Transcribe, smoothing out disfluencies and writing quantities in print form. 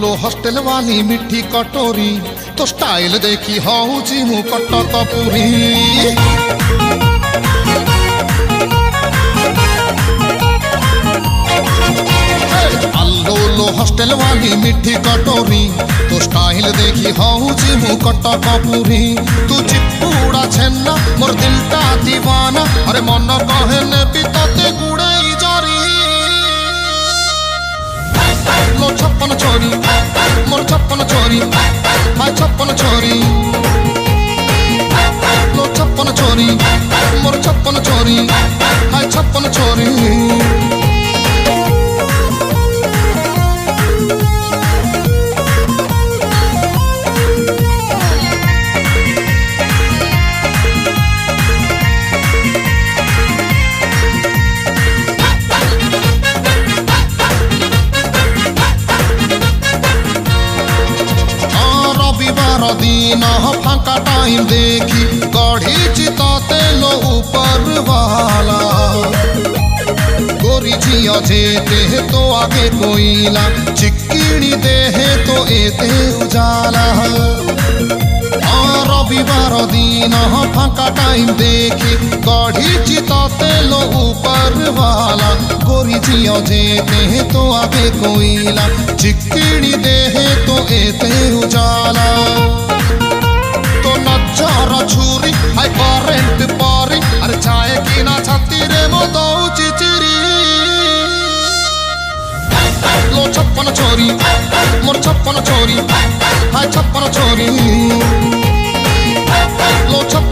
लो hostel वाली मिठी कटोरी तो स्टाइल देखी हूँ मु कटक पुरी। आलो लो हॉस्टल वाली मिठी कटोरी तो स्टाइल देखी हूँ मु कटक पुरी। तू चिपुड़ा छेना मोर दिलटा दीवाना अरे मन कहे ने भी तते गुड़ाई जरी। लो छप्पन छोरी मोर छप्पन छोरी हाय छप्पन छोरी। लो छप्पन छोरी मोर छप्पन छोरी हाय छप्पन छोरी। दिन फांका टाइम देखी गढ़ी चिता तेलो ऊपर वाला। गोरी झिया जेते तो आगे कोयला चिक्किणी देहे तो एते उजाला। रविवार दिन फांका टाइम देखी गढ़ी चिता तेलो ऊपर वाला। गोरी झिया जेते तो आगे कोयला चिक्किणी देहे तो एते उजाला। तो नजर छुरी हाय करेंट पारी अरे चाहे की ना छाती रे मो दौची चिरी। लो छप्पन छोरी मोर छप्पन छोरी हाय छप्पन छोरी।